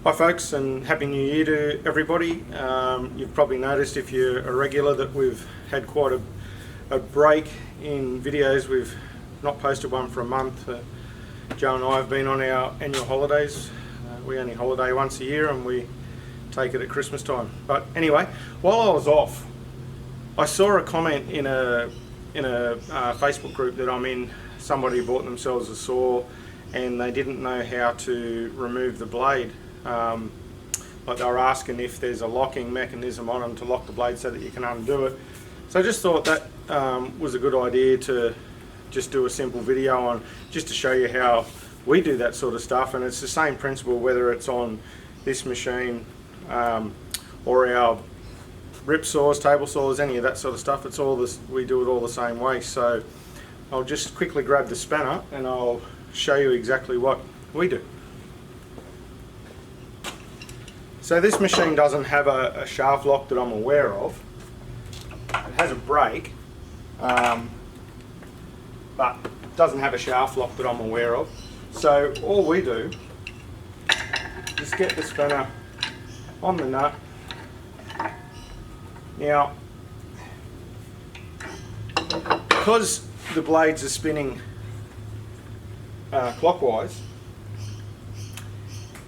Hi folks, and Happy New Year to everybody. You've probably noticed, if you're a regular, that we've had quite a break in videos. We've not posted one for a month. Joe and I have been on our annual holidays. We only holiday once a year and we take it at Christmas time. But anyway, while I was off, I saw a comment in a Facebook group that I'm in. Somebody bought themselves a saw and they didn't know how to remove the blade. Like they were asking if there's a locking mechanism on them to lock the blade so that you can undo it. So I just thought that was a good idea to just do a simple video on, just to show you how we do that sort of stuff. And it's the same principle whether it's on this machine or our rip saws, table saws, any of that sort of stuff. It's all this, we do it all the same way. So I'll just quickly grab the spanner and I'll show you exactly what we do. So this machine doesn't have a shaft lock that I'm aware of. It has a brake, but doesn't have a shaft lock that I'm aware of. So all we do is get the spanner on the nut. Now, because the blades are spinning clockwise,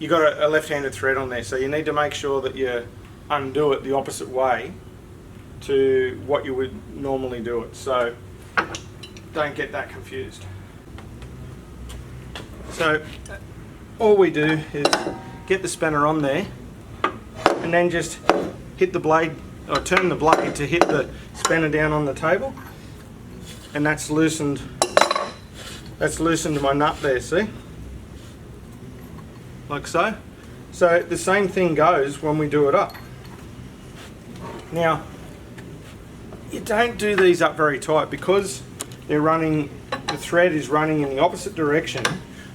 you've got a left-handed thread on there, so you need to make sure that you undo it the opposite way to what you would normally do it, so don't get that confused. So all we do is get the spanner on there and then just hit the blade, or turn the blade to hit the spanner down on the table, and that's loosened my nut there, see? Like so. So the same thing goes when we do it up. Now, you don't do these up very tight because they're running, the thread is running in the opposite direction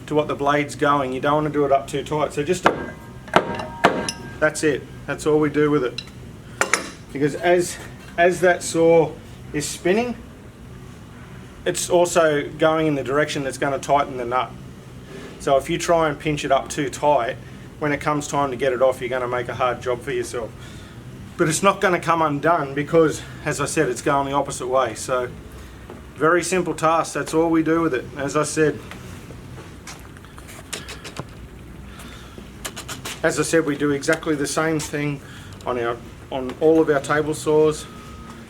to what the blade's going. You don't want to do it up too tight. So just, that's it. That's all we do with it. Because as that saw is spinning, it's also going in the direction that's going to tighten the nut. So if you try and pinch it up too tight, when it comes time to get it off, you're going to make a hard job for yourself. But it's not going to come undone because, as I said, it's going the opposite way. So very simple task. That's all we do with it. As I said, we do exactly the same thing on all of our table saws.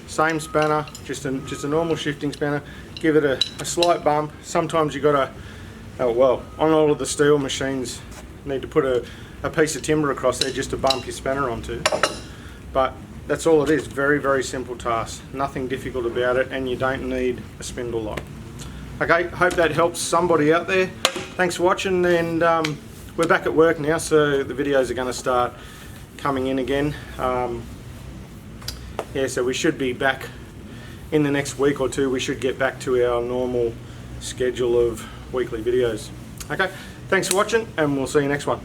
Same spanner, just a normal shifting spanner. Give it a slight bump. Sometimes you got to, oh well, on all of the steel machines, you need to put a piece of timber across there just to bump your spanner onto. But that's all it is. Very, very simple task. Nothing difficult about it, and you don't need a spindle lock. Okay, hope that helps somebody out there. Thanks for watching, and we're back at work now, so the videos are going to start coming in again. Yeah, so we should be back in the next week or two. We should get back to our normal schedule of weekly videos. Okay, thanks for watching, and we'll see you next one.